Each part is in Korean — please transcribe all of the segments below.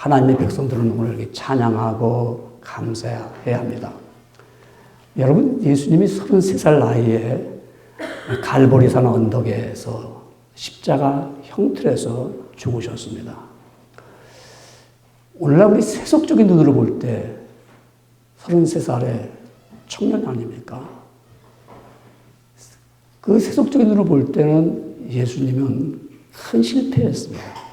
하나님의 백성들은 오늘 이렇게 찬양하고 감사해야 합니다. 여러분, 예수님이 33살 나이에 갈보리산 언덕에서 십자가 형틀에서 죽으셨습니다. 오늘날 우리 세속적인 눈으로 볼 때 33살의 청년 아닙니까? 그 세속적인 눈으로 볼 때는 예수님은 큰 실패였습니다.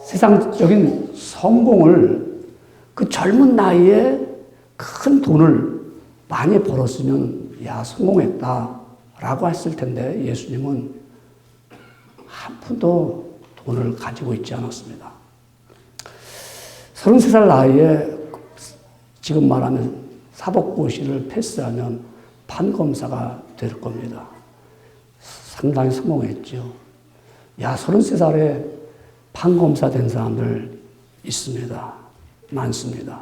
세상적인 성공을 그 젊은 나이에 큰 돈을 많이 벌었으면 야 성공했다라고 했을 텐데 예수님은 한 푼도 돈을 가지고 있지 않았습니다. 33살 나이에 지금 말하면 사법고시를 패스하면 판검사가 될 겁니다. 상당히 성공했죠. 야, 33살에 판검사 된 사람들 있습니다. 많습니다.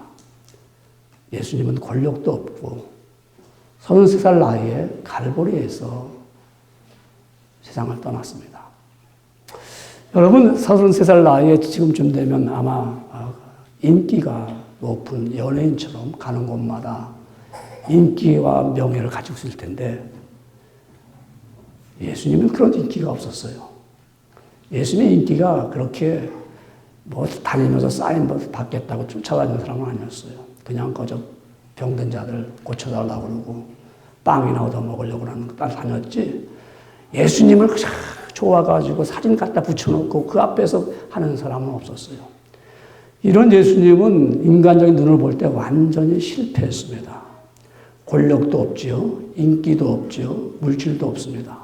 예수님은 권력도 없고 33살 나이에 갈보리에서 세상을 떠났습니다. 여러분, 33살 나이에 지금쯤 되면 아마 인기가 높은 연예인처럼 가는 곳마다 인기와 명예를 가지고 있을 텐데 예수님은 그런 인기가 없었어요. 예수님의 인기가 그렇게 뭐 다니면서 사인 받겠다고 쫓아다니는 사람은 아니었어요. 그냥 그저 병든 자들 고쳐달라고 그러고 빵이나 얻어먹으려고 하는 거 다녔지 예수님을 좋아가지고 사진 갖다 붙여놓고 그 앞에서 하는 사람은 없었어요. 이런 예수님은 인간적인 눈을 볼 때 완전히 실패했습니다. 권력도 없지요. 인기도 없지요. 물질도 없습니다.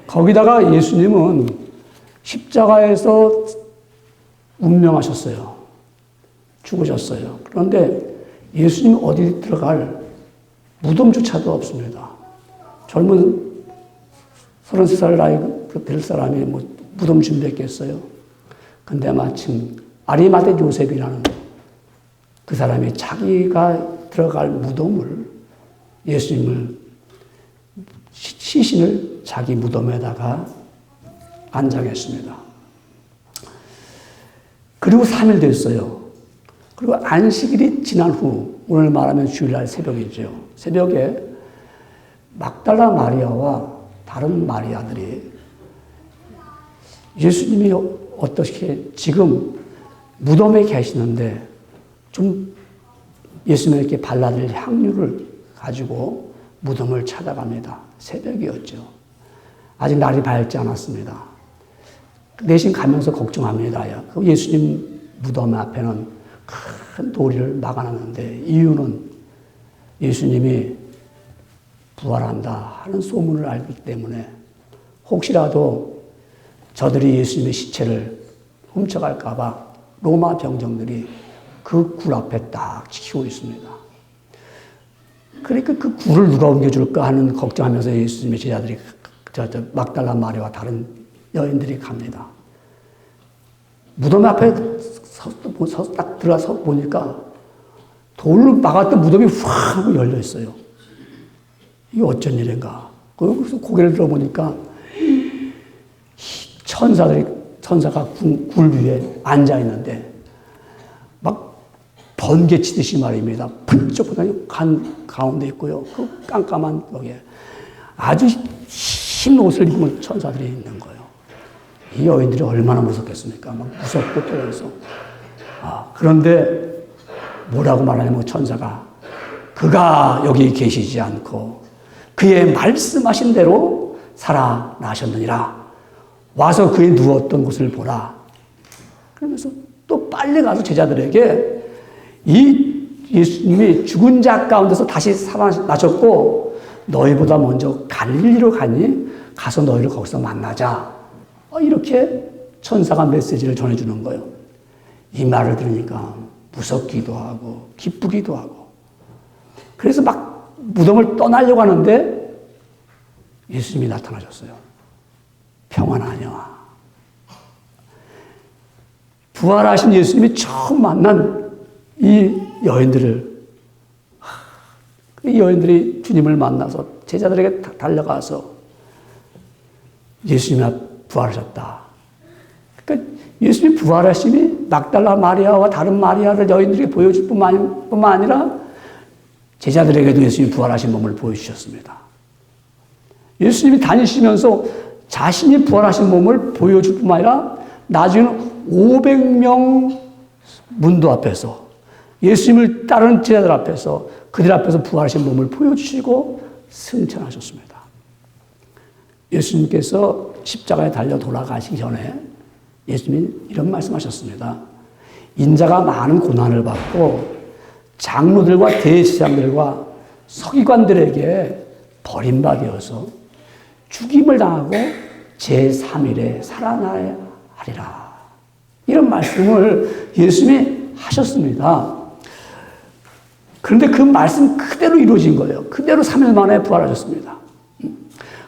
거기다가 예수님은 십자가에서 운명하셨어요. 죽으셨어요. 그런데 예수님 어디 들어갈 무덤조차도 없습니다. 젊은 33살 나이 될 사람이 뭐 무덤 준비했겠어요. 근데 마침 아리마대 요셉이라는 그 사람이 자기가 들어갈 무덤을 예수님을 시신을 자기 무덤에다가 안장했습니다. 그리고 3일 됐어요. 그리고 안식일이 지난 후 오늘 말하면 주일날 새벽이죠. 새벽에 막달라 마리아와 다른 마리아들이 예수님이 어떻게 지금 무덤에 계시는데 좀 예수님에게 발라드릴 향유를 가지고 무덤을 찾아갑니다. 새벽이었죠. 아직 날이 밝지 않았습니다. 내심 가면서 걱정합니다. 예수님 무덤 앞에는 큰 도리를 막아놨는데 이유는 예수님이 부활한다 하는 소문을 알기 때문에 혹시라도 저들이 예수님의 시체를 훔쳐갈까 봐 로마 병정들이 그 굴 앞에 딱 지키고 있습니다. 그러니까 그 굴을 누가 옮겨줄까 하는 걱정하면서 예수님의 제자들이 막달라 마리아와 다른 여인들이 갑니다. 무덤 앞에 딱 들어가서 보니까 돌로 막았던 무덤이 확 하고 열려 있어요. 이게 어쩐 일인가. 그래서 고개를 들어보니까 천사가 굴 위에 앉아 있는데 막 번개 치듯이 말입니다. 번쩍번쩍 간 가운데 있고요. 그 깜깜한 벽에 아주 흰 옷을 입은 천사들이 있는 거예요. 이 여인들이 얼마나 무섭겠습니까? 막 무섭고 떨려서. 그런데 뭐라고 말하냐면 천사가 그가 여기 계시지 않고 그의 말씀하신 대로 살아나셨느니라. 와서 그의 누웠던 곳을 보라. 그러면서 또 빨리 가서 제자들에게 이 예수님이 죽은 자 가운데서 다시 살아나셨고 너희보다 먼저 갈릴리로 가니 가서 너희를 거기서 만나자. 이렇게 천사가 메시지를 전해주는 거예요. 이 말을 들으니까 무섭기도 하고 기쁘기도 하고 그래서 막 무덤을 떠나려고 하는데 예수님이 나타나셨어요. 평안하냐. 부활하신 예수님이 처음 만난 이 여인들이 주님을 만나서 제자들에게 달려가서 예수님이 부활하셨다. 그러니까 예수님이 부활하심이 막달라 마리아와 다른 마리아를 여인들에게 보여줄 뿐만 아니라 제자들에게도 예수님이 부활하신 몸을 보여주셨습니다. 예수님이 다니시면서 자신이 부활하신 몸을 보여줄 뿐만 아니라 나중에는 500명 문도 앞에서 예수님을 따르는 제자들 앞에서 그들 앞에서 부활하신 몸을 보여주시고 승천하셨습니다. 예수님께서 십자가에 달려 돌아가시기 전에 예수님이 이런 말씀하셨습니다. 인자가 많은 고난을 받고 장로들과 대제사장들과 서기관들에게 버림받아서 죽임을 당하고 제3일에 살아나야 하리라. 이런 말씀을 예수님이 하셨습니다. 그런데 그 말씀 그대로 이루어진 거예요. 그대로 3일 만에 부활하셨습니다.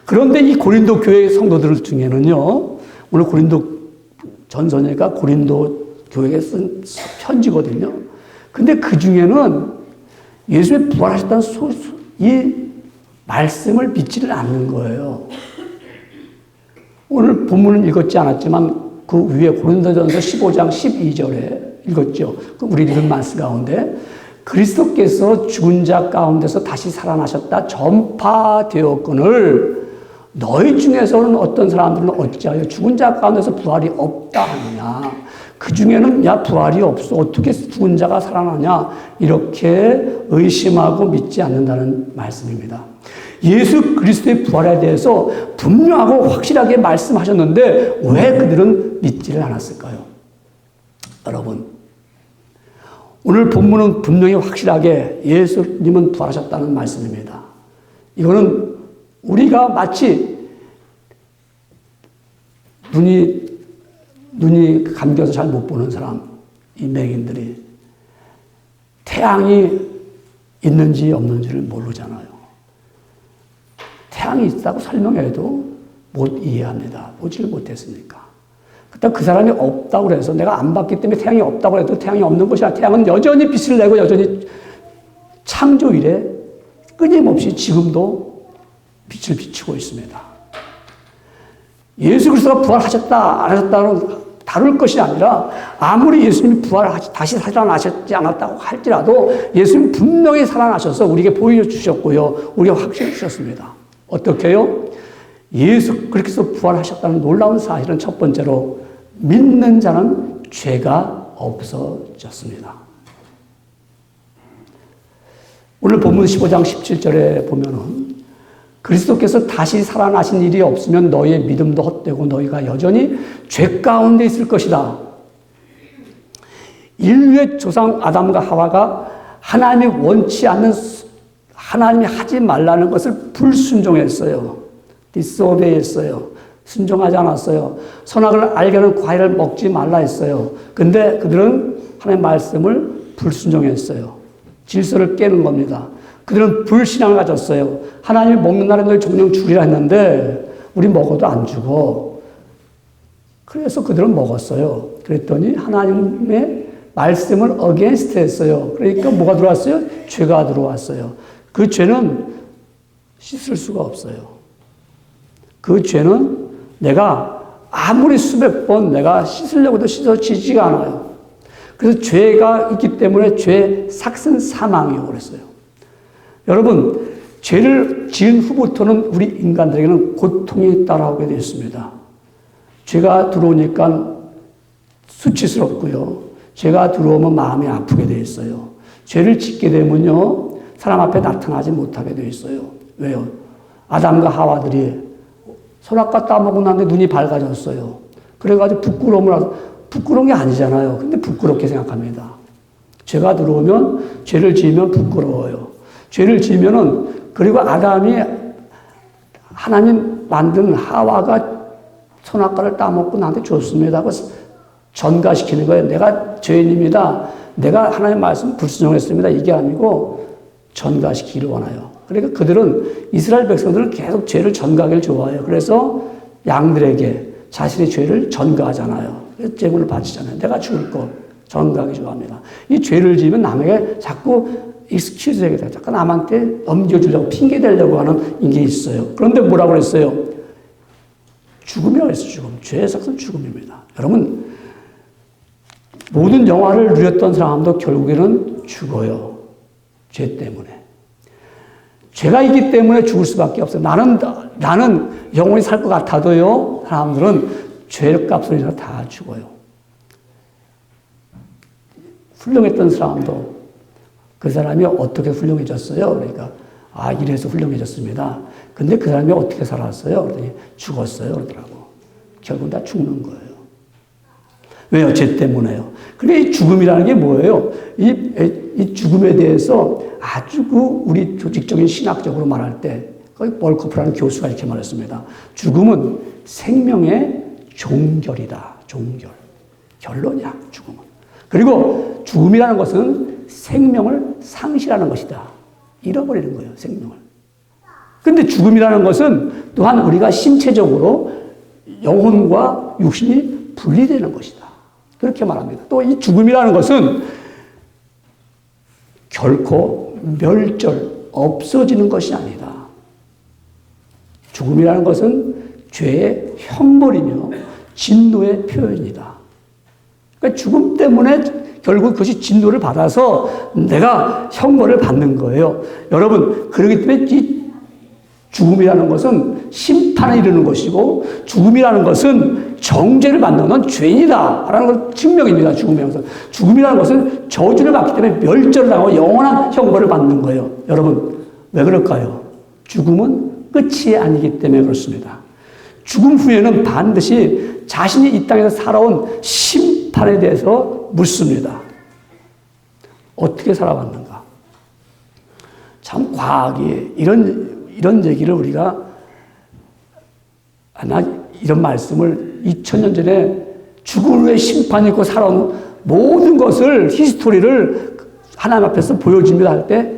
그런데 이 고린도 교회 성도들 중에는요, 오늘 고린도 전서니까 고린도 교회에 쓴 편지거든요. 근데 그 중에는 예수님이 부활하셨다는 이 말씀을 믿지를 않는 거예요. 오늘 본문은 읽었지 않았지만 그 위에 고린도전서 15장 12절에 읽었죠. 우리 읽은 말씀 가운데 그리스도께서 죽은 자 가운데서 다시 살아나셨다 전파되었거늘 너희 중에서는 어떤 사람들은 어찌하여 죽은 자 가운데서 부활이 없다 하느냐. 그 중에는 야 부활이 없어 어떻게 죽은 자가 살아나냐 이렇게 의심하고 믿지 않는다는 말씀입니다. 예수 그리스도의 부활에 대해서 분명하고 확실하게 말씀하셨는데 왜 그들은 믿지를 않았을까요? 여러분, 오늘 본문은 분명히 확실하게 예수님은 부활하셨다는 말씀입니다. 이거는 우리가 마치 눈이 감겨서 잘 못 보는 사람, 이 맹인들이 태양이 있는지 없는지를 모르잖아요. 태양이 있다고 설명해도 못 이해합니다. 보지를 못했으니까. 그때 그 사람이 없다고 해서 내가 안 봤기 때문에 태양이 없다고 해도 태양이 없는 것이 아니라 태양은 여전히 빛을 내고 여전히 창조 이래 끊임없이 지금도 빛을 비추고 있습니다. 예수 그리스도가 부활하셨다 안 하셨다는 다룰 것이 아니라 아무리 예수님이 다시 살아나셨지 않았다고 할지라도 예수님 분명히 살아나셔서 우리에게 보여주셨고요. 우리가 확신해 주셨습니다. 어떻게요? 예수 그리스도 부활하셨다는 놀라운 사실은 첫 번째로 믿는 자는 죄가 없어졌습니다. 오늘 본문 15장 17절에 보면은 그리스도께서 다시 살아나신 일이 없으면 너희의 믿음도 헛되고 너희가 여전히 죄 가운데 있을 것이다. 인류의 조상 아담과 하와가 하나님이 원치 않는 하나님이 하지 말라는 것을 불순종했어요. 디스오베이했어요. 순종하지 않았어요. 선악을 알게 하는 과일을 먹지 말라 했어요. 근데 그들은 하나님의 말씀을 불순종했어요. 질서를 깨는 겁니다. 그들은 불신앙을 가졌어요. 하나님이 먹는 날에 너희 정령 죽으리라 했는데 우리 먹어도 안 죽어. 그래서 그들은 먹었어요. 그랬더니 하나님의 말씀을 어게인스트 했어요. 그러니까 뭐가 들어왔어요? 죄가 들어왔어요. 그 죄는 씻을 수가 없어요. 그 죄는 내가 아무리 수백 번 내가 씻으려고 해도 씻어지지가 않아요. 그래서 죄가 있기 때문에 죄 삭은 사망이라고 그랬어요. 여러분, 죄를 지은 후부터는 우리 인간들에게는 고통이 따라오게 되어 있습니다. 죄가 들어오니까 수치스럽고요. 죄가 들어오면 마음이 아프게 되어 있어요. 죄를 짓게 되면요, 사람 앞에 나타나지 못하게 되어 있어요. 왜요? 아담과 하와들이 선악과 따먹고 난데 눈이 밝아졌어요. 그래가지고 부끄러운 게 아니잖아요. 근데 부끄럽게 생각합니다. 죄가 들어오면, 죄를 지으면 부끄러워요. 죄를 지으면은, 그리고 아담이 하나님 만든 하와가 선악과를 따먹고 나한테 줬습니다. 그래서 전가시키는 거예요. 내가 죄인입니다. 내가 하나님 말씀 불순종했습니다. 이게 아니고 전가시키기를 원해요. 그러니까 그들은 이스라엘 백성들은 계속 죄를 전가하기를 좋아해요. 그래서 양들에게 자신의 죄를 전가하잖아요. 그래서 제물을 바치잖아요. 내가 죽을 거 전가하기 좋아합니다. 이 죄를 지으면 남에게 자꾸 excuse 해야 자꾸 남한테 넘겨주려고 핑계 대려고 하는 게 있어요. 그런데 뭐라고 그랬어요? 죽음이라고 했어요. 죽음. 죄의 삭은 죽음입니다. 여러분, 모든 영화를 누렸던 사람도 결국에는 죽어요. 죄 때문에. 죄가 있기 때문에 죽을 수밖에 없어요. 나는 영원히 살 것 같아도요, 사람들은 죄값으로 인해서 다 죽어요. 훌륭했던 사람도 그 사람이 어떻게 훌륭해졌어요? 그러니까, 이래서 훌륭해졌습니다. 근데 그 사람이 어떻게 살았어요? 그러더니 죽었어요. 그러더라고. 결국 다 죽는 거예요. 왜요? 죄 때문에요. 근데 이 죽음이라는 게 뭐예요? 이 죽음에 대해서 아주 우리 조직적인 신학적으로 말할 때, 거기 벌커프라는 교수가 이렇게 말했습니다. 죽음은 생명의 종결이다. 종결. 결론이야, 죽음은. 그리고 죽음이라는 것은 생명을 상실하는 것이다. 잃어버리는 거예요, 생명을. 근데 죽음이라는 것은 또한 우리가 신체적으로 영혼과 육신이 분리되는 것이다. 그렇게 말합니다. 또 이 죽음이라는 것은 결코 멸절, 없어지는 것이 아니다. 죽음이라는 것은 죄의 형벌이며 진노의 표현이다. 그러니까 죽음 때문에 결국 그것이 진노를 받아서 내가 형벌을 받는 거예요. 여러분, 그렇기 때문에 이 죽음이라는 것은 심판에 이르는 것이고 죽음이라는 것은 정죄를 받는 죄인이다 라는 걸 증명입니다. 죽음이라는 것은. 죽음이라는 것은 저주를 받기 때문에 멸절을 하고 영원한 형벌을 받는 거예요. 여러분, 왜 그럴까요? 죽음은 끝이 아니기 때문에 그렇습니다. 죽음 후에는 반드시 자신이 이 땅에서 살아온 심판에 대해서 묻습니다. 어떻게 살아왔는가? 참 과학이 이런 얘기를 우리가 이런 말씀을 2000년 전에 죽음 후에 심판이 있고 살아온 모든 것을 히스토리를 하나님 앞에서 보여줍니다 할 때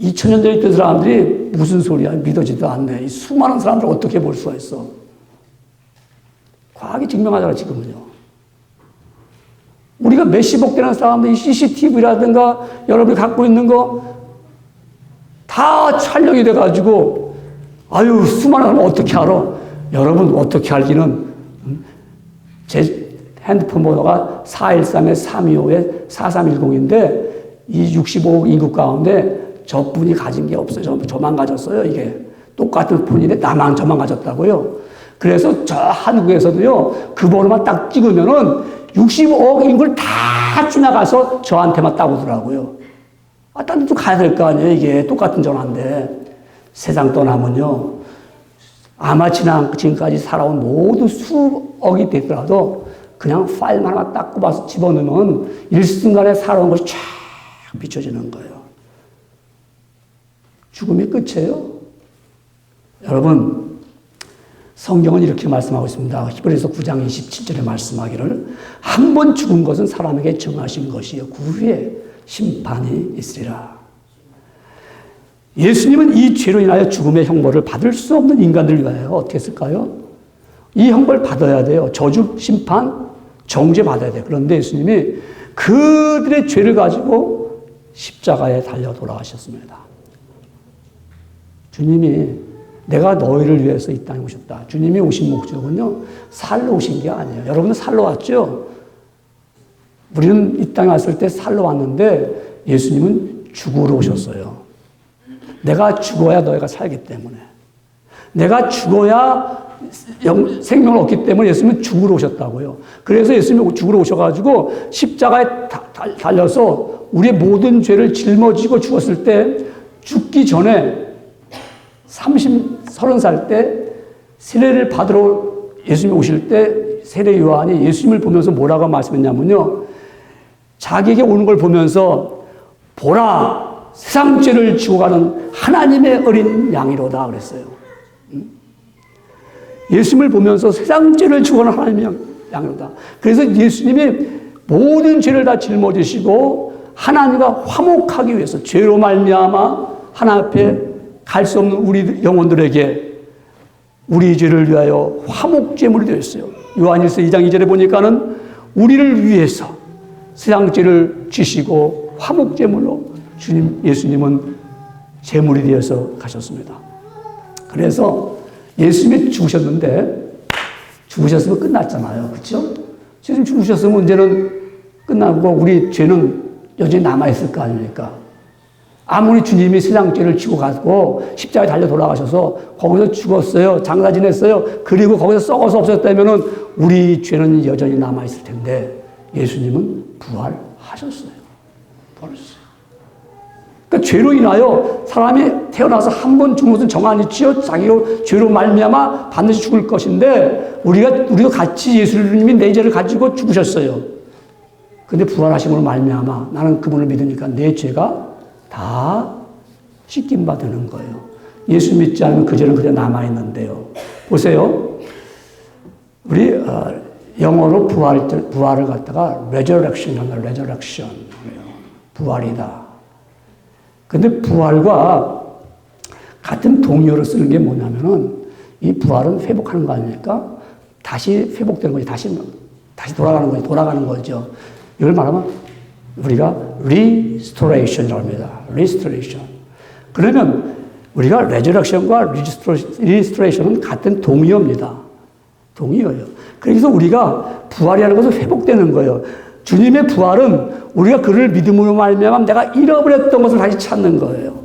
2000년 전에 있던 사람들이 무슨 소리야? 믿어지도 않네. 이 수많은 사람들 어떻게 볼 수가 있어? 과학이 증명하잖아, 지금은요. 우리가 몇십억 되는 사람들이 CCTV라든가 여러분이 갖고 있는 거 다 촬영이 돼가지고, 수많은 사람 어떻게 알아? 여러분, 어떻게 알기는, 제 핸드폰 번호가 413-325-4310인데, 이 65억 인구 가운데 저분이 가진 게 없어요. 저만 가졌어요, 이게. 똑같은 폰인데 저만 가졌다고요. 그래서 저 한국에서도요, 그 번호만 딱 찍으면은 65억 인구를 다 지나가서 저한테만 딱 오더라고요. 딴 데도 가야 될 거 아니에요, 이게. 똑같은 전화인데. 세상 떠나면요, 아마 지금까지 살아온 모두 수억이 되더라도 그냥 파일만 하나 딱 꼽아서 집어넣으면 일순간에 살아온 것이 쫙 비춰지는 거예요. 죽음이 끝이에요. 여러분, 성경은 이렇게 말씀하고 있습니다. 히브리서 9장 27절에 말씀하기를 한 번 죽은 것은 사람에게 정하신 것이요 그 후에 심판이 있으리라. 예수님은 이 죄로 인하여 죽음의 형벌을 받을 수 없는 인간들을 위하여 어떻게 했을까요? 이 형벌 받아야 돼요. 저주, 심판, 정죄 받아야 돼요. 그런데 예수님이 그들의 죄를 가지고 십자가에 달려 돌아가셨습니다. 주님이 내가 너희를 위해서 이 땅에 오셨다. 주님이 오신 목적은요, 살러 오신 게 아니에요. 여러분은 살러 왔죠? 우리는 이 땅에 왔을 때 살러 왔는데 예수님은 죽으러 오셨어요. 내가 죽어야 너희가 살기 때문에. 내가 죽어야 생명을 얻기 때문에 예수님은 죽으러 오셨다고요. 그래서 예수님이 죽으러 오셔가지고 십자가에 달려서 우리의 모든 죄를 짊어지고 죽었을 때 죽기 전에 30살 때 세례를 받으러 예수님이 오실 때 세례 요한이 예수님을 보면서 뭐라고 말씀했냐면요. 자기에게 오는 걸 보면서 보라 세상 죄를 지고 가는 하나님의 어린 양이로다 그랬어요. 예수님을 보면서 세상 죄를 지고 가는 하나님의 양이로다. 그래서 예수님이 모든 죄를 다 짊어지시고 하나님과 화목하기 위해서 죄로 말미암아 하나님 앞에 갈 수 없는 우리 영혼들에게 우리 죄를 위하여 화목제물이 되었어요. 요한일서 2장 2절에 보니까는 우리를 위해서 세상 죄를 지시고 화목제물로 예수님은 제물이 되어서 가셨습니다. 그래서 예수님이 죽으셨는데 죽으셨으면 끝났잖아요. 그렇죠? 예수님 죽으셨으면 이제는 끝나고 우리 죄는 여전히 남아있을 거 아닙니까? 아무리 주님이 세상 죄를 지고 가고 십자가에 달려 돌아가셔서 거기서 죽었어요. 장사 지냈어요. 그리고 거기서 썩어서 없었다면은 우리 죄는 여전히 남아있을 텐데 예수님은 부활하셨어요. 부활하셨어요. 그러니까 죄로 인하여 사람이 태어나서 한 번 죽는 것은 정한이 지어 자기가 죄로 말미암아 반드시 죽을 것인데 우리도 같이 예수님이 내 죄를 가지고 죽으셨어요. 근데 부활하심으로 말미암아 나는 그분을 믿으니까 내 죄가 다 씻김 받는 거예요. 예수 믿지 않으면 그 죄는 그대로 남아있는데요. 보세요. 우리 영어로 부활을 갖다가 resurrection 하나, resurrection. 부활이다. 근데 부활과 같은 동의어를 쓰는 게 뭐냐면은 이 부활은 회복하는 거 아닙니까? 다시 회복되는 거지. 다시 돌아가는 거죠. 이걸 말하면 우리가 restoration이라고 합니다. restoration. 그러면 우리가 resurrection과 restoration은 같은 동의어입니다. 동의어예요. 그래서 우리가 부활이라는 것은 회복되는 거예요. 주님의 부활은 우리가 그를 믿음으로 말미암아 내가 잃어버렸던 것을 다시 찾는 거예요.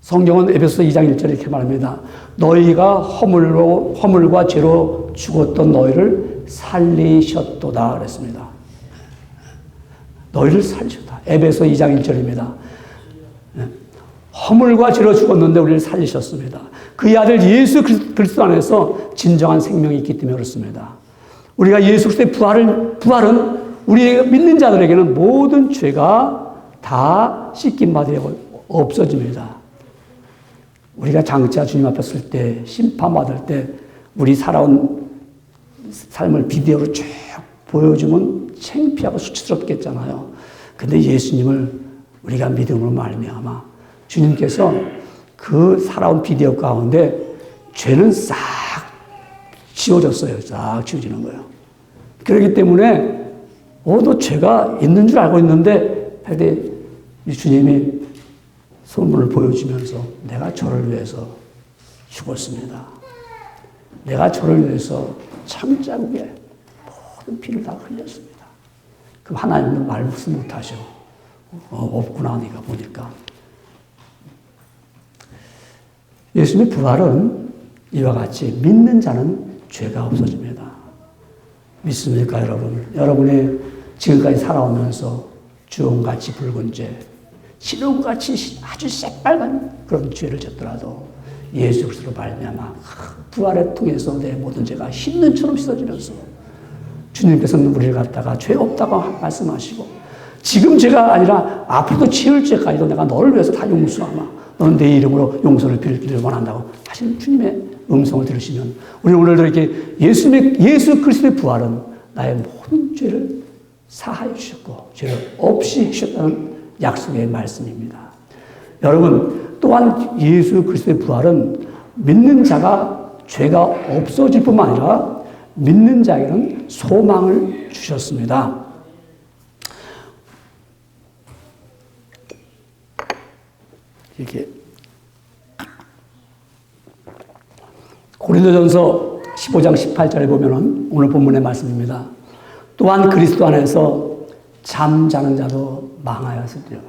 성경은 에베소서 2장 1절에 이렇게 말합니다. 너희가 허물과 죄로 죽었던 너희를 살리셨도다 그랬습니다. 너희를 살리셨다. 에베소 2장 1절입니다. 허물과 죄로 죽었는데 우리를 살리셨습니다. 그의 아들 예수 그리스도 안에서 진정한 생명이 있기 때문에 그렇습니다. 우리가 예수 그리스도의 부활은 우리 믿는 자들에게는 모든 죄가 다 씻김받으려고 없어집니다. 우리가 장차 주님 앞에 설 때, 심판받을 때 우리 살아온 삶을 비디오로 쭉 보여주면 창피하고 수치스럽겠잖아요. 근데 예수님을 우리가 믿음으로 말미암아 주님께서 그 살아온 비디오 가운데 죄는 싹 지워졌어요. 싹 지워지는 거예요. 그렇기 때문에 너 죄가 있는 줄 알고 있는데 할 때 주님이 소문을 보여주면서 내가 저를 위해서 죽었습니다. 내가 저를 위해서 창자국에 모든 피를 다 흘렸습니다. 그럼 하나님은 말씀 못하셔. 없구나 네가 보니까. 예수님의 부활은 이와 같이 믿는 자는 죄가 없어집니다. 믿습니까 여러분? 여러분이 지금까지 살아오면서 주홍같이 붉은 죄, 신혼같이 아주 새빨간 그런 죄를 졌더라도 예수 그리스도로 말미암아 부활을 통해서 내 모든 죄가 흰눈처럼 씻어지면서 주님께서는 우리를 갖다가 죄 없다고 말씀하시고 지금 죄가 아니라 앞으로도 지을 죄까지도 내가 너를 위해서 다 용서하마. 너는 내 이름으로 용서를 빌기를 원한다고 하시는 주님의 음성을 들으시면 우리 오늘도 이렇게 예수 그리스도의 부활은 나의 모든 죄를 사하여 주셨고 죄를 없이 해주셨다는 약속의 말씀입니다. 여러분 또한 예수 그리스도의 부활은 믿는 자가 죄가 없어질 뿐만 아니라 믿는 자에게는 소망을 주셨습니다. 이렇게 고린도전서 15장 18절에 보면은 오늘 본문의 말씀입니다. 또한 그리스도 안에서 잠자는 자도 망하였으리라.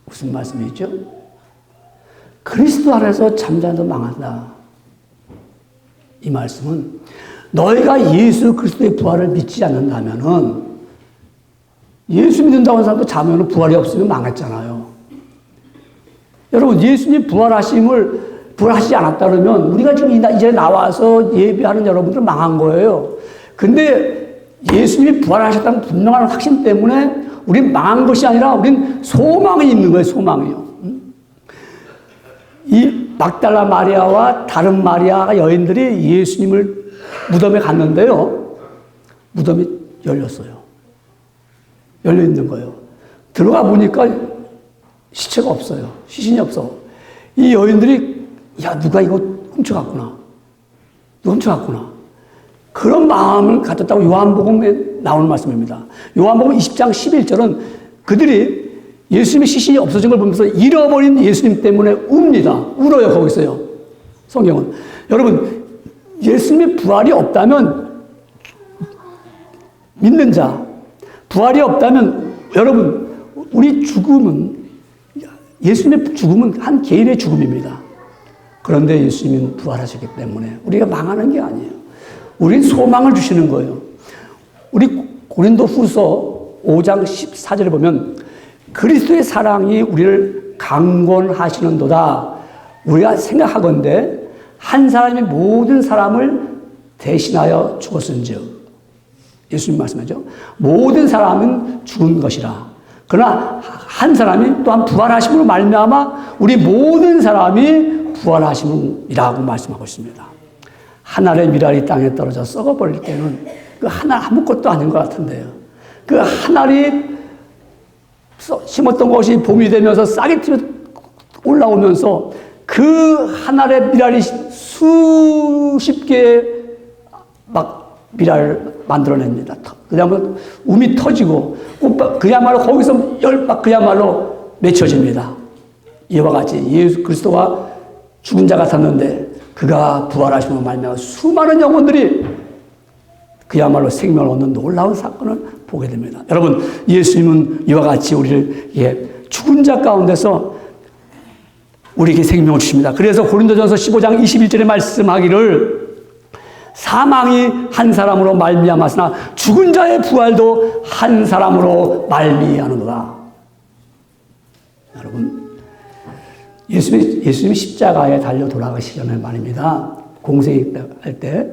무슨 말씀이죠? 그리스도 안에서 잠자는 자도 망한다. 이 말씀은 너희가 예수 그리스도의 부활을 믿지 않는다면은 예수 믿는다고 하는 사람도 자면은 부활이 없으면 망했잖아요. 여러분 예수님 부활하시지 않았다 그러면 우리가 지금 이제 나와서 예배하는 여러분들 망한 거예요. 근데 예수님이 부활하셨다는 분명한 확신 때문에 우린 망한 것이 아니라 우린 소망이 있는 거예요. 소망이요. 이 막달라 마리아와 다른 마리아 여인들이 예수님을 무덤에 갔는데요. 무덤이 열렸어요. 열려 있는 거예요. 들어가 보니까 시체가 없어요. 시신이 없어. 이 여인들이 야 누가 이거 훔쳐갔구나. 누가 훔쳐갔구나. 그런 마음을 가졌다고 요한복음에 나오는 말씀입니다. 요한복음 20장 11절은 그들이 예수님의 시신이 없어진 걸 보면서 잃어버린 예수님 때문에 웁니다. 울어요. 거기서요. 성경은. 여러분 예수님의 부활이 없다면 믿는 자, 부활이 없다면 여러분, 우리 죽음은, 예수님의 죽음은 한 개인의 죽음입니다. 그런데 예수님은 부활하셨기 때문에 우리가 망하는 게 아니에요. 우린 소망을 주시는 거예요. 우리 고린도후서 5장 14절에 보면 그리스도의 사랑이 우리를 강권하시는도다. 우리가 생각하건대 한 사람이 모든 사람을 대신하여 죽었은즉, 예수님 말씀하죠. 모든 사람은 죽은 것이라. 그러나 한 사람이 또한 부활하심으로 말미암아 우리 모든 사람이 부활하심이라고 말씀하고 있습니다. 한 알의 밀알이 땅에 떨어져 썩어버릴 때는 그 한 알 아무것도 아닌 것 같은데요. 그 한 알이 심었던 것이 봄이 되면서 싹이 튀어 올라오면서 그 한 알의 밀알이 수십 개의 막 밀알을 만들어냅니다. 그야말로 움이 터지고 그야말로 거기서 막 그야말로 맺혀집니다. 이와 같이 예수 그리스도가 죽은 자 같았는데 그가 부활하심으로 말미암아 수많은 영혼들이 그야말로 생명을 얻는 놀라운 사건을 보게 됩니다. 여러분, 예수님은 이와 같이 우리를 죽은 자 가운데서 우리에게 생명을 주십니다. 그래서 고린도전서 15장 21절에 말씀하기를 사망이 한 사람으로 말미암았으나 죽은 자의 부활도 한 사람으로 말미암는도다. 여러분, 예수님이 십자가에 달려 돌아가시기 전에 말입니다. 공생할 때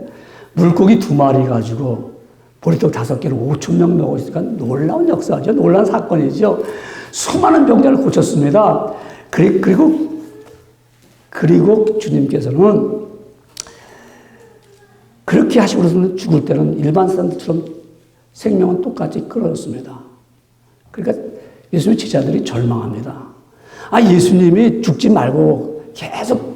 물고기 2마리 가지고 보리떡 5개로 5,000명 먹었으니까 놀라운 역사죠. 놀라운 사건이죠. 수많은 병자를 고쳤습니다. 그리고 주님께서는 그렇게 하시고서는 죽을 때는 일반 사람들처럼 생명은 똑같이 끌어졌습니다. 그러니까 예수님의 제자들이 절망합니다. 예수님이 죽지 말고 계속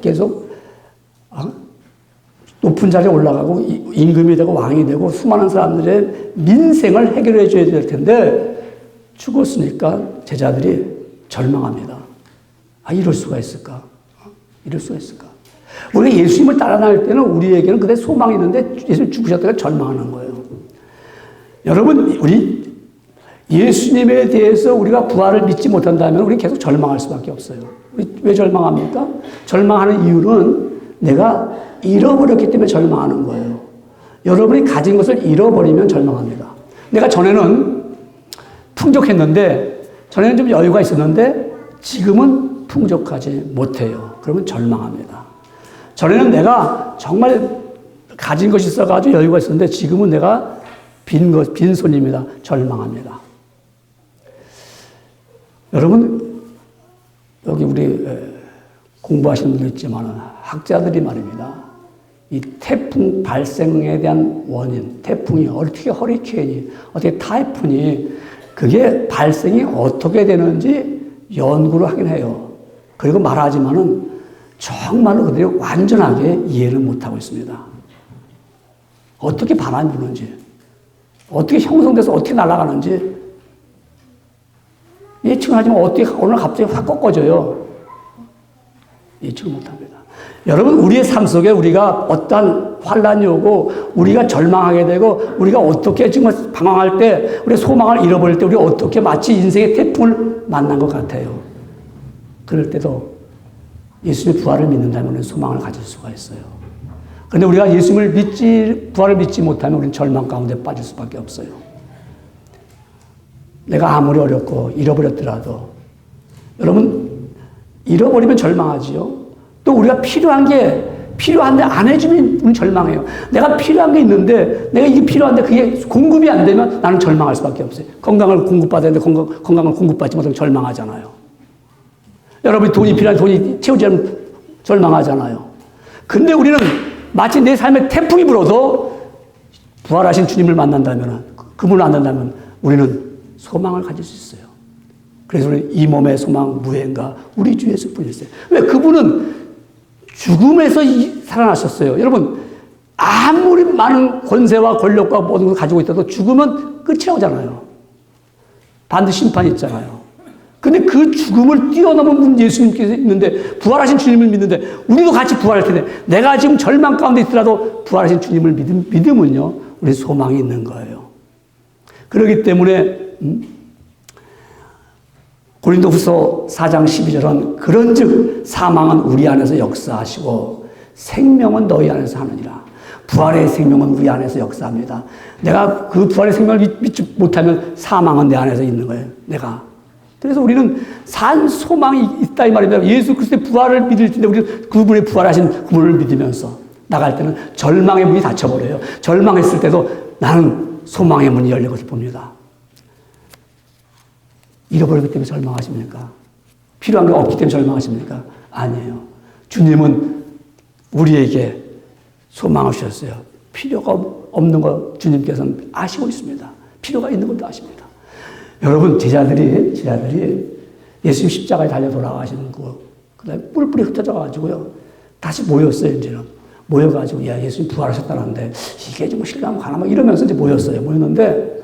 높은 자리에 올라가고 임금이 되고 왕이 되고 수많은 사람들의 민생을 해결해 줘야 될 텐데 죽었으니까 제자들이 절망합니다. 이럴 수가 있을까? 이럴 수가 있을까? 우리가 예수님을 따라 다닐 때는 우리에게는 그대 소망이 있는데 예수님 죽으셨다가 절망하는 거예요. 여러분, 우리 예수님에 대해서 우리가 부활을 믿지 못한다면 우리 계속 절망할 수밖에 없어요. 우리 왜 절망합니까? 절망하는 이유는 내가 잃어버렸기 때문에 절망하는 거예요. 여러분이 가진 것을 잃어버리면 절망합니다. 내가 전에는 풍족했는데, 전에는 좀 여유가 있었는데 지금은 풍족하지 못해요. 그러면 절망합니다. 전에는 내가 정말 가진 것이 있어가지고 여유가 있었는데 지금은 내가 빈손입니다. 절망합니다. 여러분, 여기 우리 공부하시는 분들 있지만 학자들이 말입니다. 이 태풍 발생에 대한 원인, 태풍이 어떻게 허리케인이, 어떻게 타이푼이 그게 발생이 어떻게 되는지 연구를 하긴 해요. 그리고 말하지만은 정말로 그들이 완전하게 이해를 못하고 있습니다. 어떻게 바람이 부는지, 어떻게 형성돼서 어떻게 날아가는지 예측은 하지만 어떻게 오늘 갑자기 확 꺾어져요. 예측을 못합니다. 여러분, 우리의 삶 속에 우리가 어떠한 환란이 오고 우리가 절망하게 되고 우리가 어떻게 정말 방황할 때 우리 소망을 잃어버릴 때 우리 어떻게 마치 인생의 태풍을 만난 것 같아요. 그럴 때도 예수님의 부활을 믿는다면 우리는 소망을 가질 수가 있어요. 그런데 우리가 예수님을 부활을 믿지 못하면 우리는 절망 가운데 빠질 수밖에 없어요. 내가 아무리 어렵고 잃어버렸더라도 여러분, 잃어버리면 절망하지요. 또 우리가 필요한데 안 해주면 우리는 절망해요. 내가 필요한 게 있는데 내가 이게 필요한데 그게 공급이 안 되면 나는 절망할 수밖에 없어요. 건강을 공급받아야 되는데 건강을 공급받지 못하면 절망하잖아요. 여러분이 돈이 필요한 돈이 채우지 않으면 절망하잖아요. 근데 우리는 마치 내 삶에 태풍이 불어도 부활하신 주님을 만난다면, 그분을 만난다면 우리는 소망을 가질 수 있어요. 그래서 우리는 이 몸의 소망 무해인가 우리 주 예수뿐이었어요. 왜? 그분은 죽음에서 살아나셨어요. 여러분, 아무리 많은 권세와 권력과 모든 걸 가지고 있어도 죽으면 끝이 나오잖아요. 반드시 심판이 있잖아요. 근데 그 죽음을 뛰어넘은 분 예수님께서 있는데, 부활하신 주님을 믿는데 우리도 같이 부활할 텐데, 내가 지금 절망 가운데 있더라도 부활하신 주님을 믿으면요 우리 소망이 있는 거예요. 그렇기 때문에 고린도후서 4장 12절은 그런즉 사망은 우리 안에서 역사하시고 생명은 너희 안에서 하느니라. 부활의 생명은 우리 안에서 역사합니다. 내가 그 부활의 생명을 믿지 못하면 사망은 내 안에서 있는 거예요. 내가. 그래서 우리는 산 소망이 있다 이 말입니다. 예수 그리스도의 부활을 믿을 텐데 우리는 그분의 부활하신 그분을 믿으면서 나갈 때는 절망의 문이 닫혀버려요. 절망했을 때도 나는 소망의 문이 열린 것을 봅니다. 잃어버리기 때문에 절망하십니까? 필요한 게 없기 때문에 절망하십니까? 아니에요. 주님은 우리에게 소망을 주셨어요. 필요가 없는 거 주님께서는 아시고 있습니다. 필요가 있는 것도 아십니다. 여러분, 제자들이 예수님 십자가에 달려 돌아가시는 그 다음에 뿔뿔이 흩어져가지고요. 다시 모였어요, 이제는. 모여가지고, 야, 예수님 부활하셨다는데, 이게 좀 신랑 가나, 막 이러면서 이제 모였어요. 모였는데,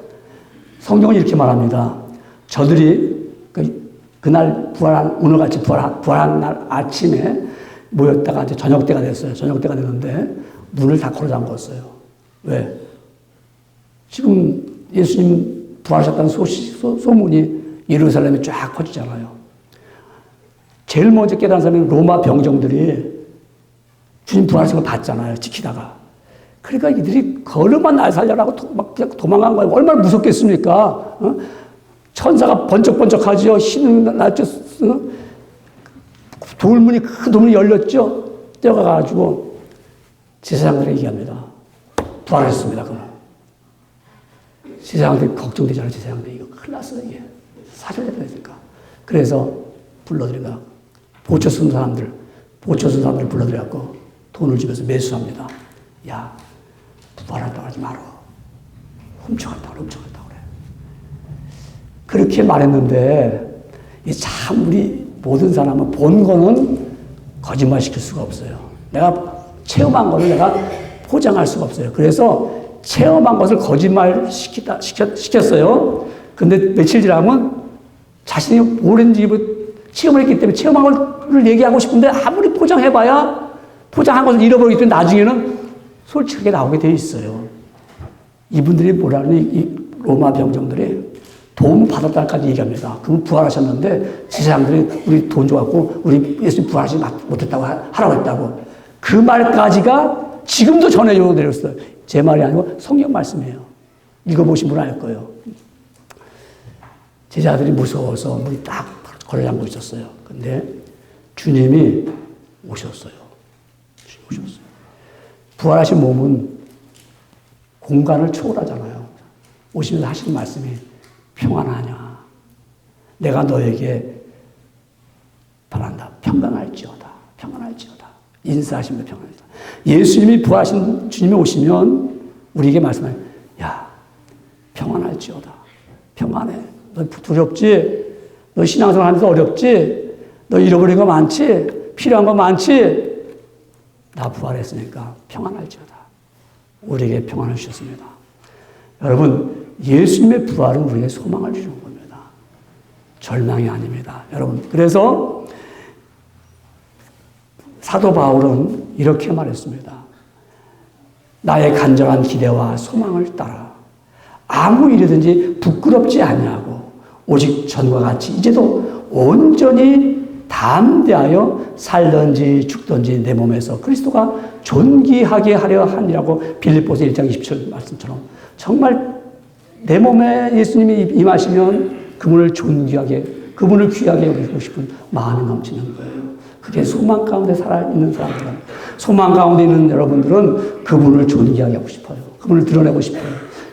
성경은 이렇게 말합니다. 저들이 그날 오늘같이 부활한 날 아침에 모였다가 이제 저녁 때가 됐어요. 저녁 때가 됐는데, 문을 다 걸어 잠궜어요. 왜? 지금 예수님 부활하셨다는 소문이 예루살렘에 쫙 퍼지잖아요. 제일 먼저 깨달은 사람이 로마 병정들이 주님 부활하신 걸 봤잖아요. 지키다가. 그러니까 이들이 걸음만 날 살려라고 막 그냥 도망간 거예요. 얼마나 무섭겠습니까? 천사가 번쩍번쩍하죠. 신은 났죠. 돌문이 큰 돌문이 열렸죠. 뛰어가가지고 제사장들에게 얘기합니다. 부활했습니다. 그럼. 제사장들이 걱정되잖아요. 제사장들이 이거 큰일 났어요. 이게 사실을 해야 되니까. 그래서 불러들여가 보초 쓴 사람들 불러들여갖고 돈을 주면서 매수합니다. 야, 부활한다고 하지 마라. 훔쳐갔다고 그래. 그렇게 말했는데 참 우리 모든 사람은 본 거는 거짓말 시킬 수가 없어요. 내가 체험한 거를 내가 포장할 수가 없어요. 그래서 체험한 것을 거짓말 시켰어요. 근데 며칠 지나면 자신이 모르는지 체험을 했기 때문에 체험한 걸 얘기하고 싶은데 아무리 포장해봐야 포장한 것을 잃어버리기 때문에 나중에는 솔직하게 나오게 돼 있어요. 이분들이 뭐라니, 이 로마 병정들이 도움 받았다까지 얘기합니다. 그분 부활하셨는데 제사장들이 우리 돈 줘갖고 우리 예수님 부활하지 못했다고 하라고 했다고. 그 말까지가 지금도 전해져 내렸어요. 제 말이 아니고 성경 말씀이에요. 읽어보신 분은 알 거예요. 제자들이 무서워서 문이 딱 걸어잠고 있었어요. 근데 주님이 오셨어요. 부활하신 몸은 공간을 초월하잖아요. 오시면서 하시는 말씀이 평안하냐. 내가 너에게 바란다. 평강할지어다. 인사하시면 평안하다. 예수님이 부활하신 주님이 오시면 우리에게 말씀해요. 야, 평안할지어다. 평안해. 너 두렵지? 너 신앙생활 하면서 어렵지? 너 잃어버린 거 많지? 필요한 거 많지? 나 부활했으니까 평안할지어다. 우리에게 평안을 주셨습니다. 여러분, 예수님의 부활은 우리에게 소망을 주는 겁니다. 절망이 아닙니다. 여러분, 그래서 사도 바울은 이렇게 말했습니다. 나의 간절한 기대와 소망을 따라 아무 일이든지 부끄럽지 아니하고 오직 전과 같이 이제도 온전히 담대하여 살든지 죽든지 내 몸에서 그리스도가 존귀하게 하려 하니라고 빌립보서 1장 27절 말씀처럼 정말 내 몸에 예수님이 임하시면 그분을 존귀하게, 그분을 귀하게 여기고 싶은 마음이 넘치는 거예요. 그게 소망 가운데 살아있는 사람들은, 소망 가운데 있는 여러분들은 그분을 존귀하게 하고 싶어요. 그분을 드러내고 싶어요.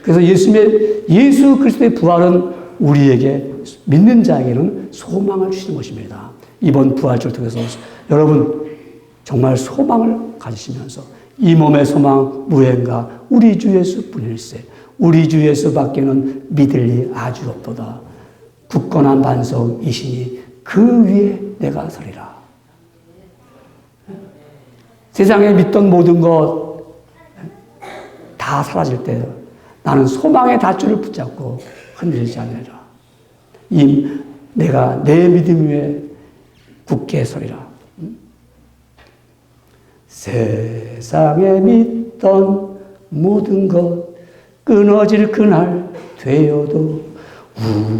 그래서 예수 그리스도의 부활은 우리에게 믿는 자에게는 소망을 주시는 것입니다. 이번 부활절 통해서 여러분 정말 소망을 가지시면서 이 몸의 소망 무행가 우리 주 예수뿐일세. 우리 주 예수밖에는 믿을 리 아주 없도다. 굳건한 반석이시니 그 위에 내가 서리라. 세상에 믿던 모든 것 다 사라질 때 나는 소망의 닷줄을 붙잡고 흔들리지 않으리라. 내가 내 믿음 위에 굳게 서리라. 세상에 믿던 모든 것 끊어질 그날 되어도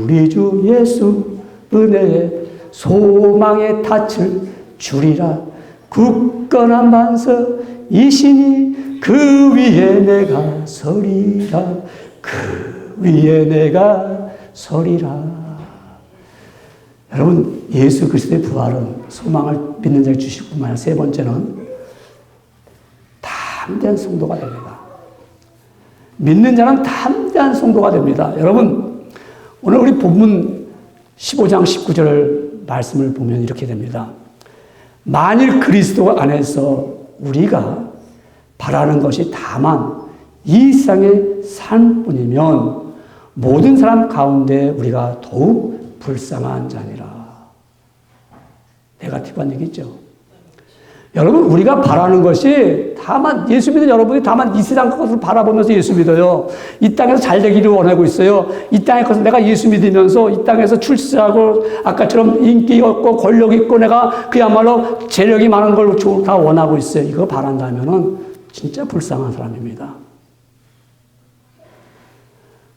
우리 주 예수 은혜에 소망의 닻을 주리라. 굳건한 반석이시니 그 위에 내가 서리라. 그 위에 내가 서리라. 여러분, 예수 그리스도의 부활은 소망을 믿는 자에게 주실 뿐만 아니라 세 번째는 담대한 성도가 됩니다. 믿는 자는 담대한 성도가 됩니다. 여러분, 오늘 우리 본문 15장 19절 말씀을 보면 이렇게 됩니다. 만일 그리스도 안에서 우리가 바라는 것이 다만 이 세상의 삶뿐이면 모든 사람 가운데 우리가 더욱 불쌍한 자니라. 네거티브한 얘기죠. 여러분, 우리가 바라는 것이 다만 예수 믿는 여러분이 다만 이 세상 것을 바라보면서 예수 믿어요. 이 땅에서 잘 되기를 원하고 있어요. 이 땅의 것을 내가 예수 믿으면서 이 땅에서 출세하고 아까처럼 인기 없고 권력 있고 내가 그야말로 재력이 많은 걸 다 원하고 있어요. 이거 바란다면은 진짜 불쌍한 사람입니다.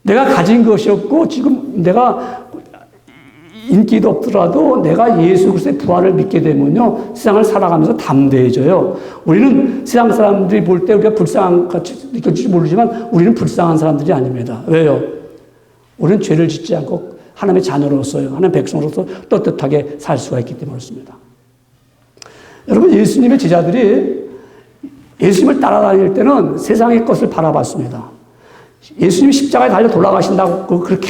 내가 가진 것이 없고 지금 내가 인기도 없더라도 내가 예수 그리스도의 부활을 믿게 되면요, 세상을 살아가면서 담대해져요. 우리는 세상 사람들이 볼 때 우리가 불쌍한 같이 느껴질지 모르지만 우리는 불쌍한 사람들이 아닙니다. 왜요? 우리는 죄를 짓지 않고 하나님의 자녀로서요, 하나님의 백성으로서 떳떳하게 살 수가 있기 때문에 그렇습니다. 여러분, 예수님의 제자들이 예수님을 따라다닐 때는 세상의 것을 바라봤습니다. 예수님이 십자가에 달려 돌아가신다고 그렇게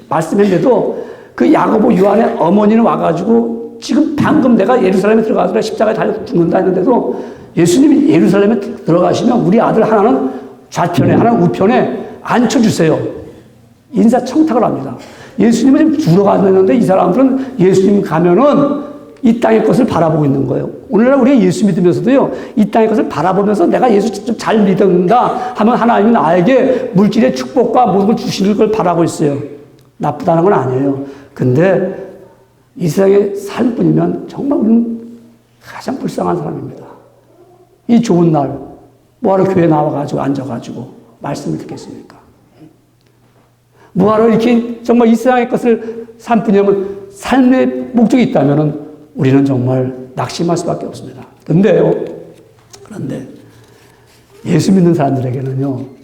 말씀했는데도 그 야고보 요한의 어머니는 와가지고 지금 방금 내가 예루살렘에 들어가서 십자가에 달려 죽는다 했는데도 예수님이 예루살렘에 들어가시면 우리 아들 하나는 좌편에 하나는 우편에 앉혀주세요. 인사청탁을 합니다. 예수님은 지금 죽어가는데 이 사람들은 예수님 가면은 이 땅의 것을 바라보고 있는 거예요. 오늘날 우리가 예수 믿으면서도요, 이 땅의 것을 바라보면서 내가 예수 좀 잘 믿는다 하면 하나님이 나에게 물질의 축복과 모든 걸 주시는 걸 바라고 있어요. 나쁘다는 건 아니에요. 근데 이 세상의 삶뿐이면 정말 우리는 가장 불쌍한 사람입니다. 이 좋은 날 뭐하러 교회 나와가지고 앉아가지고 말씀을 듣겠습니까? 뭐하러 이렇게 정말 이 세상의 것을 삶뿐이면 삶의 목적이 있다면 우리는 정말 낙심할 수밖에 없습니다. 그런데 예수 믿는 사람들에게는요,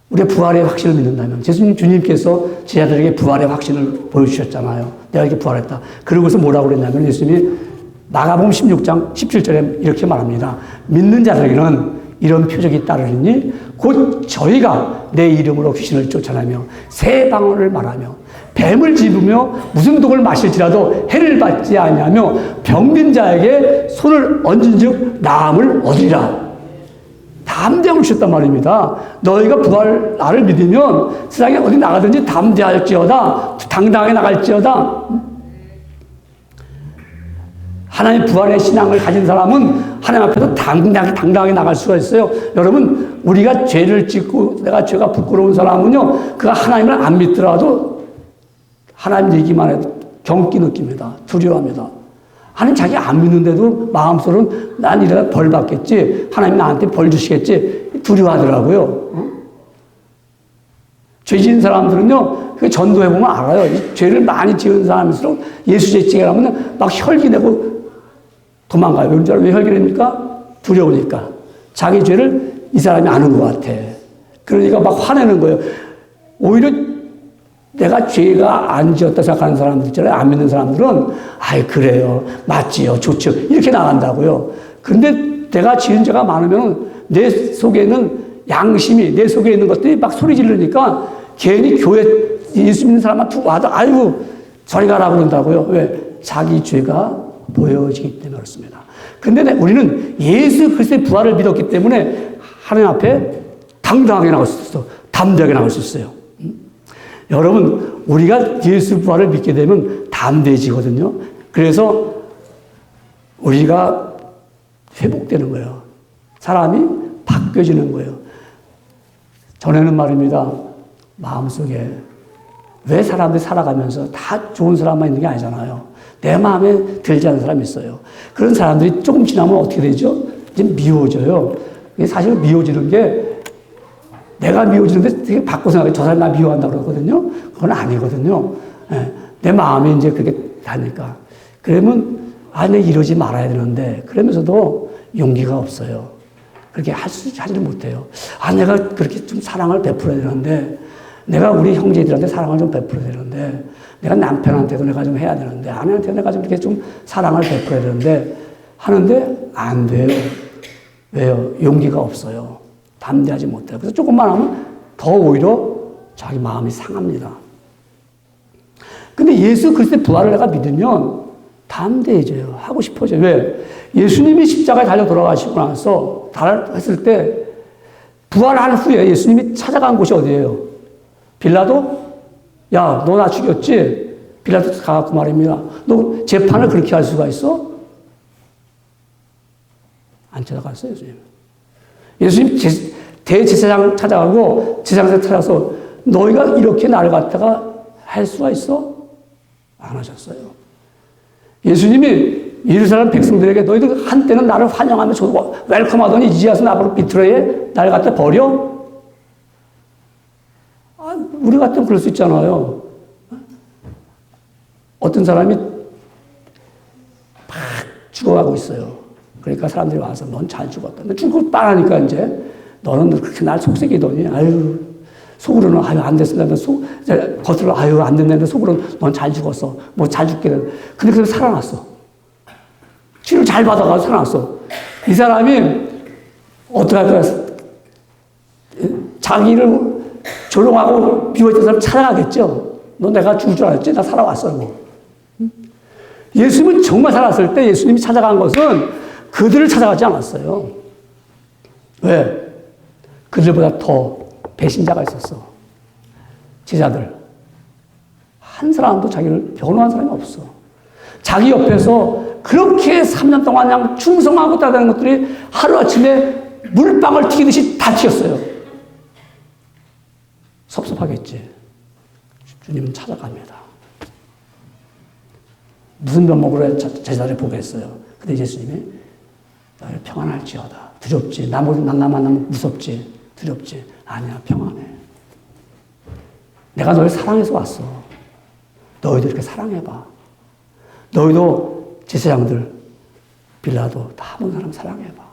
우리가 부활의 확신을 믿는다면, 주님께서 제자들에게 부활의 확신을 보여주셨잖아요. 내가 이렇게 부활했다. 그러고서 뭐라고 그랬냐면 예수님이 마가복음 16장 17절에 이렇게 말합니다. 믿는 자들에게는 이런 표적이 따르리니 곧 저희가 내 이름으로 귀신을 쫓아내며 새 방언을 말하며 뱀을 집으며 무슨 독을 마실지라도 해를 받지 아니하며 병든 자에게 손을 얹은즉 나음을 얻으리라. 담대함을 주셨단 말입니다. 너희가 부활 나를 믿으면 세상에 어디 나가든지 담대할지어다, 당당하게 나갈지어다. 하나님 부활의 신앙을 가진 사람은 하나님 앞에서 당당하게 나갈 수가 있어요. 여러분, 우리가 죄를 짓고 내가 죄가 부끄러운 사람은요, 그가 하나님을 안 믿더라도 하나님 얘기만 해도 경기 느낍니다. 두려워합니다. 하나님 자기 안 믿는데도 마음속으로는 난 이러다 벌 받겠지, 하나님 나한테 벌 주시겠지 두려워하더라고요. 죄 지은 사람들은요, 그 전도해보면 알아요. 이 죄를 많이 지은 사람일수록 예수 죄 하면 막 혈기내고 도망가요. 왜 혈기냅니까? 두려우니까. 자기 죄를 이 사람이 아는 것 같아. 그러니까 막 화내는 거예요. 오히려 내가 죄가 안 지었다 생각하는 사람들 있잖아요. 안 믿는 사람들은 아이 그래요, 맞지요, 좋죠, 이렇게 나간다고요. 그런데 내가 지은 죄가 많으면 내 속에 있는 양심이, 내 속에 있는 것들이 막 소리 지르니까 괜히 교회 예수 믿는 사람한테 와도 아이고 저리 가라 그런다고요. 왜? 자기 죄가 보여지기 때문에 그렇습니다. 그런데 우리는 예수 그리스도의 부활을 믿었기 때문에 하나님 앞에 당당하게 나갈 수 있어, 담대하게 나갈 수 있어요. 여러분, 우리가 예수 부활을 믿게 되면 담대해지거든요. 그래서 우리가 회복되는 거예요. 사람이 바뀌어지는 거예요. 전에는 말입니다, 마음속에 왜 사람들이 살아가면서 다 좋은 사람만 있는 게 아니잖아요. 내 마음에 들지 않는 사람이 있어요. 그런 사람들이 조금 지나면 어떻게 되죠? 이제 미워져요. 사실 미워지는 게 내가 미워지는데 되게 바꿔 생각해. 저 사람이 나 미워한다고 그러거든요. 그건 아니거든요. 예, 내 마음이 이제 그렇게 다니까. 그러면, 내가 이러지 말아야 되는데, 그러면서도 용기가 없어요. 그렇게 하지를 못해요. 내가 그렇게 좀 사랑을 베풀어야 되는데, 내가 우리 형제들한테 사랑을 좀 베풀어야 되는데, 내가 남편한테도 내가 좀 해야 되는데, 아내한테도 내가 좀 이렇게 좀 사랑을 베풀어야 되는데, 하는데 안 돼요. 왜요? 용기가 없어요. 담대하지 못해요. 그래서 조금만 하면 더 오히려 자기 마음이 상합니다. 근데 예수 그리스도의 부활을 내가 믿으면 담대해져요. 하고 싶어져요. 왜? 예수님이 십자가에 달려 돌아가시고 나서 했을 때 부활한 후에 예수님이 찾아간 곳이 어디예요? 빌라도? 야, 너 나 죽였지? 빌라도 가갖고 말입니다. 너 재판을 그렇게 할 수가 있어? 안 찾아갔어요, 예수님. 예수님 대제사장 찾아가고 제사장에서 찾아서 너희가 이렇게 나를 갖다가 할 수가 있어? 안 하셨어요. 예수님이 예루살렘 백성들에게 너희들 한때는 나를 환영하며 웰컴하더니 이제 와서 나보고 비틀어에 나를 갖다 버려? 우리 같으면 그럴 수 있잖아요. 어떤 사람이 막 죽어가고 있어요. 그러니까 사람들이 와서 넌 잘 죽었다. 근데 죽고 빠하니까 이제 너는 그렇게 날 속삭이더니 아유 속으로는 아유 안 됐습니다. 겉으로 아유 안 됐는데 속으로는 넌 잘 죽었어. 뭐 잘 죽게 된. 근데 그래서 살아났어. 치료 잘 받아가지고 살아났어. 이 사람이 어떻게 할까? 자기를 조롱하고 미워했던 사람 찾아가겠죠. 너 내가 죽을 줄 알았지? 나 살아왔어. 뭐. 예수님은 정말 살았을 때 예수님이 찾아간 것은 그들을 찾아가지 않았어요. 왜? 그들보다 더 배신자가 있었어. 제자들. 한 사람도 자기를 변호한 사람이 없어. 자기 옆에서 그렇게 3년 동안 그냥 충성하고 따르는 것들이 하루아침에 물방울 튀기듯이 다 튀었어요. 섭섭하겠지. 주님은 찾아갑니다. 무슨 면목으로 제자를 보겠어요. 근데 예수님이 너희를 평안할지어다. 두렵지. 난 나만 만나면 무섭지. 두렵지. 아니야, 평안해. 내가 너를 사랑해서 왔어. 너희도 이렇게 사랑해봐. 너희도 제사장들, 빌라도 다 한 사람 사랑해봐.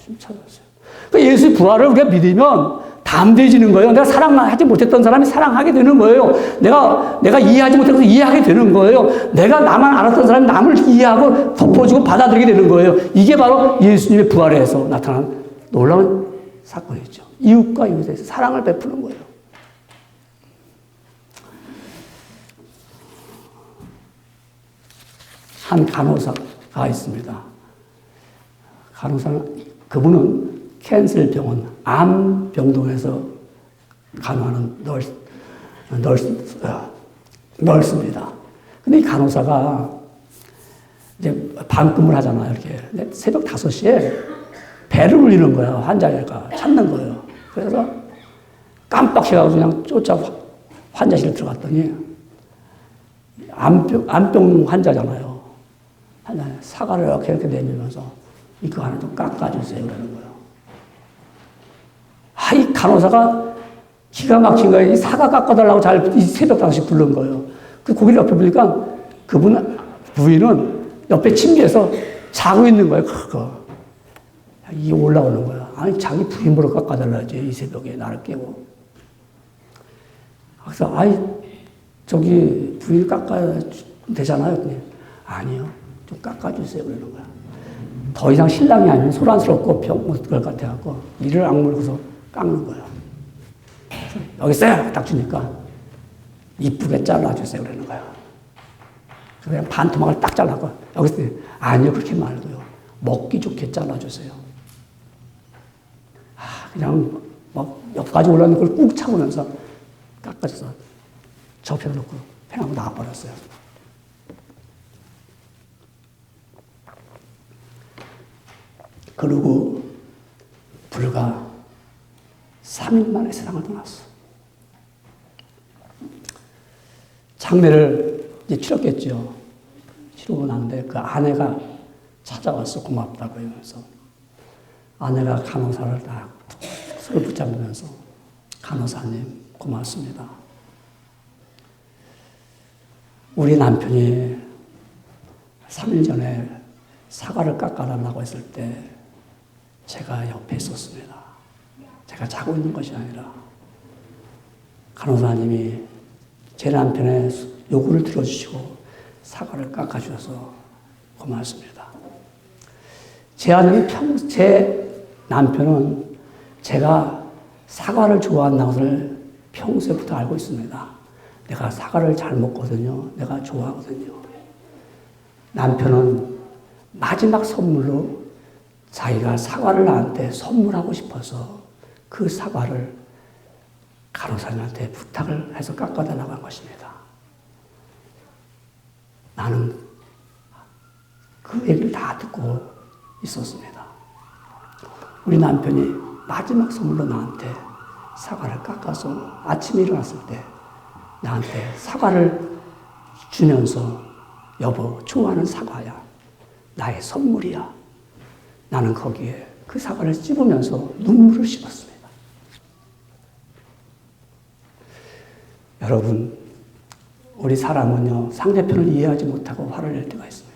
주님 찾아왔어요. 그러니까 예수의 부활을 우리가 믿으면 담대해지는 거예요. 내가 사랑하지 못했던 사람이 사랑하게 되는 거예요. 내가 이해하지 못해서 이해하게 되는 거예요. 내가 나만 알았던 사람이 남을 이해하고 덮어주고 받아들이게 되는 거예요. 이게 바로 예수님의 부활에서 나타난 놀라운 사건이죠. 이웃과 이웃에 대해서 사랑을 베푸는 거예요. 한 간호사가 있습니다. 간호사는, 그분은 캔슬 병원, 암병동에서 간호하는 널스입니다. 근데 이 간호사가 이제 밤근무를 하잖아요, 이렇게. 근데 새벽 5시에 배를 울리는 거야, 환자가. 찾는 거예요. 그래서 깜빡해가지고 그냥 쫓아 환자실에 들어갔더니 암병 환자잖아요. 사과를 이렇게 내밀면서 이거 하나 좀 깎아주세요, 그러는 거예요. 이 간호사가 기가 막힌 거예요. 이 사과 깎아달라고 이 새벽 5시 부른 거예요. 그 고기를 옆에 보니까 부인은 옆에 침대에서 자고 있는 거예요, 그거. 이게 올라오는 거야. 아니, 자기 부인으로 깎아달라지, 이 새벽에 나를 깨고. 그래서, 저기 부인 깎아야 되잖아요. 그냥. 아니요. 좀 깎아주세요. 그러는 거야. 더 이상 신랑이 아니면 소란스럽고 못 갈 것 같아갖고 이를 악물고서 깎는 거야. 여기 있어요. 딱 주니까 이쁘게 잘라주세요. 그러는 거야. 그냥 반토막을 딱 잘라고 여기 있어요. 아니요. 그렇게 말고요. 먹기 좋게 잘라주세요. 그냥 막 옆까지 올라오는 걸 꾹 차보면서 깎아줘서 접시에 놓고 펜하고 나와버렸어요. 그리고 불과 3일 만에 세상을 떠났어. 장례를 이제 치렀겠죠. 치르고 나는데 그 아내가 찾아왔어. 고맙다고 하면서. 아내가 간호사를 딱 서로 붙잡으면서 간호사님 고맙습니다. 우리 남편이 3일 전에 사과를 깎아달라고 했을 때 제가 옆에 있었습니다. 제가 자고 있는 것이 아니라 간호사님이 제 남편의 요구를 들어주시고 사과를 깎아주셔서 고맙습니다. 제 남편은 제가 사과를 좋아한다는 것을 평소부터 알고 있습니다. 내가 사과를 잘 먹거든요. 내가 좋아하거든요. 남편은 마지막 선물로 자기가 사과를 나한테 선물하고 싶어서 그 사과를 간호사님한테 부탁을 해서 깎아달라고 한 것입니다. 나는 그 얘기를 다 듣고 있었습니다. 우리 남편이 마지막 선물로 나한테 사과를 깎아서 아침에 일어났을 때 나한테 사과를 주면서 여보, 좋아하는 사과야. 나의 선물이야. 나는 거기에 그 사과를 씹으면서 눈물을 씹었습니다. 여러분, 우리 사람은요, 상대편을 이해하지 못하고 화를 낼 때가 있습니다.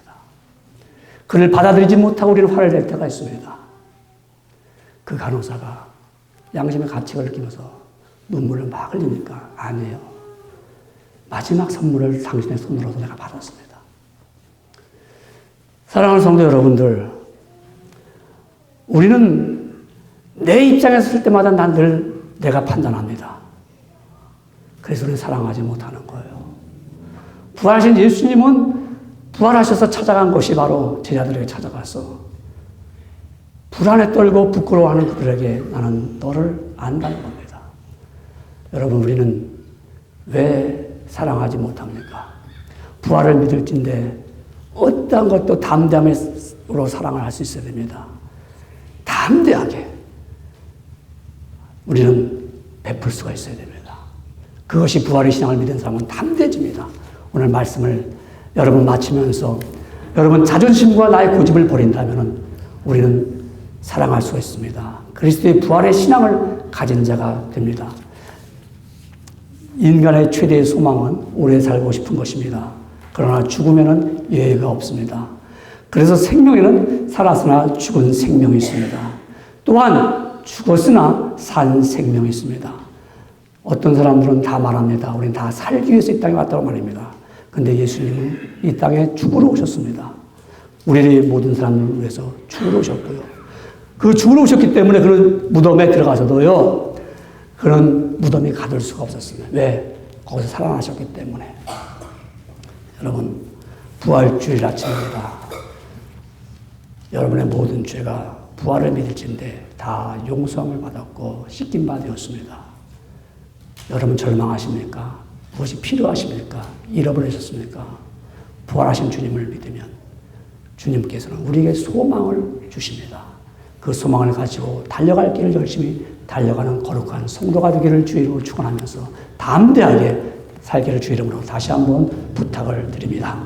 그를 받아들이지 못하고 우리는 화를 낼 때가 있습니다. 그 간호사가 양심의 가책을 느끼면서 눈물을 막 흘리니까 아니에요. 마지막 선물을 당신의 손으로서 내가 받았습니다. 사랑하는 성도 여러분들, 우리는 내 입장에서 쓸 때마다 난 늘 내가 판단합니다. 그래서 우리는 사랑하지 못하는 거예요. 부활하신 예수님은 부활하셔서 찾아간 것이 바로 제자들에게 찾아가서 불안에 떨고 부끄러워하는 그들에게 나는 너를 안다는 겁니다. 여러분, 우리는 왜 사랑하지 못합니까? 부활을 믿을진데 어떠한 것도 담대함으로 사랑을 할 수 있어야 됩니다. 담대하게 우리는 베풀 수가 있어야 됩니다. 그것이 부활의 신앙을 믿은 사람은 담대해집니다. 오늘 말씀을 여러분 마치면서 여러분 자존심과 나의 고집을 버린다면 우리는 사랑할 수가 있습니다. 그리스도의 부활의 신앙을 가진 자가 됩니다. 인간의 최대의 소망은 오래 살고 싶은 것입니다. 그러나 죽으면 예외가 없습니다. 그래서 생명에는 살았으나 죽은 생명이 있습니다. 또한 죽었으나 산 생명이 있습니다. 어떤 사람들은 다 말합니다. 우리는 다 살기 위해서 이 땅에 왔다고 말합니다. 근데 예수님은 이 땅에 죽으러 오셨습니다. 우리의 모든 사람들을 위해서 죽으러 오셨고요. 그 죽으러 오셨기 때문에 그런 무덤에 들어가서도요, 그런 무덤이 가둘 수가 없었습니다. 왜? 거기서 살아나셨기 때문에. 여러분, 부활주일 아침입니다. 여러분의 모든 죄가 부활을 믿을진데 다 용서함을 받았고 씻김 받으셨습니다. 여러분 절망하십니까? 무엇이 필요하십니까? 잃어버리셨습니까? 부활하신 주님을 믿으면 주님께서는 우리에게 소망을 주십니다. 그 소망을 가지고 달려갈 길을 열심히 달려가는 거룩한 성도가 되기를 주의로 축원하면서 담대하게 살기를 주의 이름으로 다시 한번 부탁을 드립니다.